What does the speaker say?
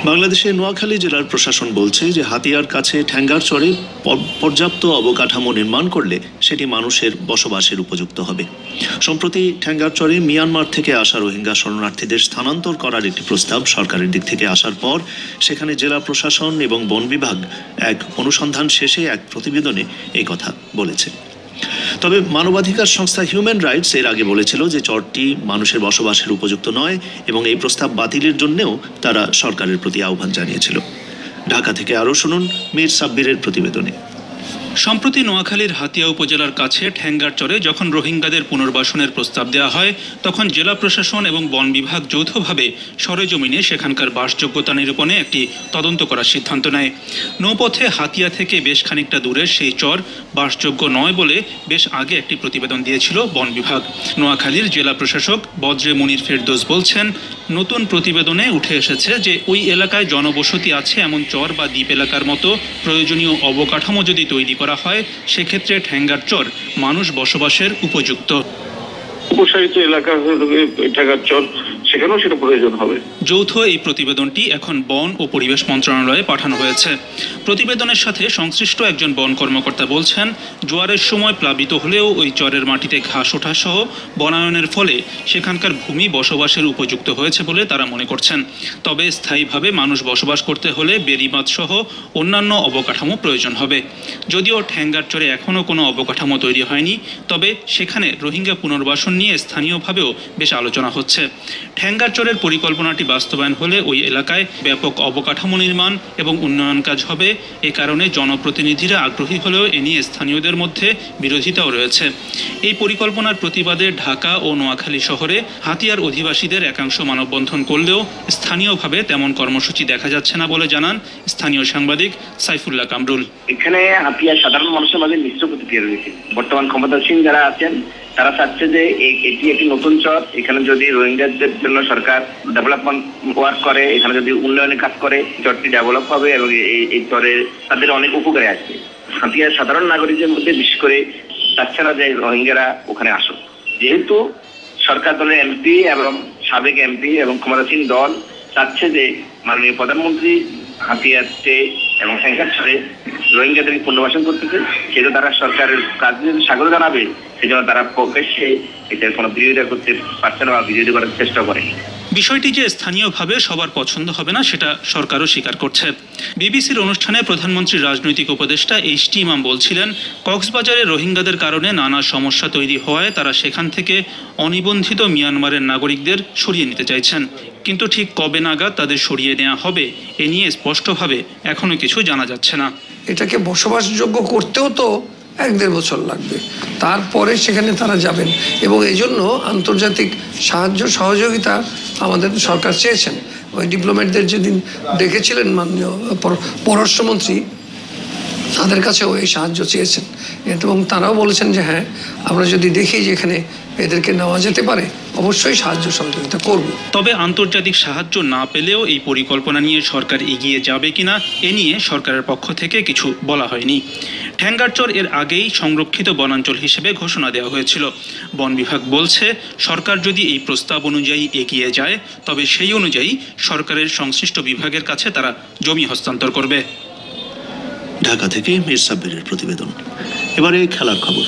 বাংলাদেশের নোয়াখালী জেলার প্রশাসন বলছে যে হাতিয়ার কাছে ঠ্যাঙ্গারচরে পর্যাপ্ত অবকাঠামো নির্মাণ করলে সেটি মানুষের বসবাসের উপযুক্ত হবে। সম্প্রতি ঠ্যাঙ্গারচরে মিয়ানমার থেকে আসা রোহিঙ্গা শরণার্থীদের স্থানান্তর করার একটি প্রস্তাব সরকারের দিক থেকে আসার পর সেখানে জেলা প্রশাসন এবং বন বিভাগ এক অনুসন্ধান শেষে এক প্রতিবেদনে এই কথা বলেছে। তবে মানবাধিকার সংস্থা হিউম্যান রাইটস এর আগে বলেছিল যে চরটি মানুষের বসবাসের উপযুক্ত নয় এবং এই প্রস্তাব বাতিলের জন্যও তারা সরকারের প্রতি আহ্বান জানিয়েছিল। ঢাকা থেকে আরও শুনুন মীর সাব্বিরের প্রতিবেদনে। সম্প্রতি নোয়াখালীর হাতিয়া উপজেলার কাছে ঠ্যাঙ্গারচরে যখন রোহিঙ্গাদের পুনর্বাসনের প্রস্তাব দেওয়া হয় তখন জেলা প্রশাসন এবং বন বিভাগ যৌথভাবে সরেজমিনে সেখানকার বাসযোগ্যতা নিরূপণে একটি তদন্ত করার সিদ্ধান্ত নেয়। নৌপথে হাতিয়া থেকে বেশ খানিকটা দূরের সেই চর বাসযোগ্য নয় বলে বেশ আগে একটি প্রতিবেদন দিয়েছিল বন বিভাগ। নোয়াখালীর জেলা প্রশাসক বদরে মুনির ফেরদৌস বলছেন, নতুন প্রতিবেদনে উঠে এসেছে যে ওই এলাকায় জনবসতি আছে এমন চর বা দ্বীপ এলাকার মতো প্রয়োজনীয় অবকাঠামো যদি তৈরি করা হয় সেক্ষেত্রে ঠ্যাঙ্গারচর মানুষ বসবাসের উপযুক্ত। উপসারিত এলাকা ঠ্যাঙ্গারচর সেখানেও সেটা প্রয়োজন হবে। যৌথ এই প্রতিবেদনটি এখন বন ও পরিবেশ মন্ত্রণালয়ে পাঠানো হয়েছে। প্রতিবেদনের সাথে সংশ্লিষ্ট একজন বন কর্মকর্তা বলছেন, জোয়ারের সময় প্লাবিত হলেও ওই চরের মাটিতে ঘাস ওঠা সহ বনায়নের ফলে সেখানকার ভূমি বসবাসের উপযুক্ত হয়েছে বলে তারা মনে করছেন। তবে স্থায়ীভাবে মানুষ বসবাস করতে হলে বেড়িবাঁধ সহ অন্যান্য অবকাঠামো প্রয়োজন হবে। যদিও ঠ্যাঙ্গারচরে এখনও কোনো অবকাঠামো তৈরি হয়নি, তবে সেখানে রোহিঙ্গা পুনর্বাসন নিয়ে স্থানীয়ভাবেও বেশ আলোচনা হচ্ছে। ঠ্যাঙ্গারচরের পরিকল্পনাটি বাস্তবায়ন হলে ওই এলাকায় ব্যাপক অবকাঠামো নির্মাণ এবং উন্নয়ন কাজ হবে। এ কারণে জনপ্রতিনিধিরা আগ্রহী হলেও এ নিয়ে স্থানীয়দের মধ্যে বিরোধিতাও রয়েছে। এই পরিকল্পনার প্রতিবাদে ঢাকা ও নোয়াখালী শহরে হাতিয়ার অধিবাসীদের একাংশ মানববন্ধন করলেও স্থানীয়ভাবে তেমন কর্মসূচি দেখা যাচ্ছে না বলে জানান স্থানীয় সাংবাদিক সাইফুল্লাহ কামরুল। এখানে হাতিয়ার সাধারণ মানুষের মাঝে মিশ্র প্রতিক্রিয়া রয়েছে। বর্তমান ক্ষমতাসীন যারা আছেন তারা চাচ্ছে যে এটি একটি নতুন চর, এখানে যদি রোহিঙ্গাদের জন্য সরকার ডেভেলপমেন্ট ওয়ার্ক করে, এখানে যদি উন্নয়নের কাজ করে চরটি ডেভেলপ হবে এবং এই চরে তাদের অনেক উপকারে আসবে। হাতিয়ার সাধারণ নাগরিকদের মধ্যে বিশেষ করে চাচ্ছে না যে রোহিঙ্গারা ওখানে আসুক। যেহেতু সরকার দলের এমপি এবং সাবেক এমপি এবং ক্ষমতাসীন দল চাচ্ছে যে মাননীয় প্রধানমন্ত্রী হাতিয়াতে এবং ঠ্যাঙ্গারচরে রোহিঙ্গাদেরকে পুনর্বাসন করতেছে, সেটা তারা সরকারের কাজে স্বাগত জানাবে, সেজন্য তারা প্রকাশ্যে এটার কোনো বিরোধিতা করতে পারছে না বা বিরোধিতা করার চেষ্টা করে। বিষয়টি যে স্থানীয়ভাবে সবার পছন্দ হবে না সেটা সরকারও স্বীকার করছে। বিবিসির অনুষ্ঠানে প্রধানমন্ত্রীর রাজনৈতিক উপদেষ্টা এইচ.টি. ইমাম বলছিলেন, কক্সবাজারে রোহিঙ্গাদের কারণে নানা সমস্যা তৈরি হওয়ায় তারা সেখান থেকে অনিবন্ধিত মিয়ানমারের নাগরিকদের সরিয়ে নিতে চাইছেন, কিন্তু ঠিক কবে নাগাদ তাদের সরিয়ে নেওয়া হবে এ নিয়ে স্পষ্টভাবে এখনো কিছু জানা যাচ্ছে না। এটাকে বসবাসযোগ্য করতেও তো 1-1.5 বছর লাগবে, তারপরে সেখানে তারা যাবেন এবং এই জন্য আন্তর্জাতিক সাহায্য সহযোগিতা আমাদের সরকার চেয়েছেন। ওই ডিপ্লোম্যাটদের যেদিন ডেকেছিলেন মাননীয় পররাষ্ট্রমন্ত্রী, তাদের কাছেও এই সাহায্য চেয়েছেন এবং তারাও বলেছেন যে হ্যাঁ, আমরা যদি দেখি যে এখানে এদেরকে নেওয়া যেতে পারে অবশ্যই সাহায্য সহযোগিতা করব। তবে আন্তর্জাতিক সাহায্য না পেলেও এই পরিকল্পনা নিয়ে সরকার এগিয়ে যাবে কিনা এ নিয়ে সরকারের পক্ষ থেকে কিছু বলা হয়নি। ঠ্যাঙ্গারচর এর আগেই সংরক্ষিত বনাঞ্চল হিসেবে ঘোষণা দেওয়া হয়েছিল। বন বিভাগ বলছে, সরকার যদি এই প্রস্তাব অনুযায়ী এগিয়ে যায় তবে সেই অনুযায়ী সরকারের সংশ্লিষ্ট বিভাগের কাছে তারা জমি হস্তান্তর করবে। ঢাকা থেকে মীর সাব্বিরের প্রতিবেদন। এবারে খেলার খবর।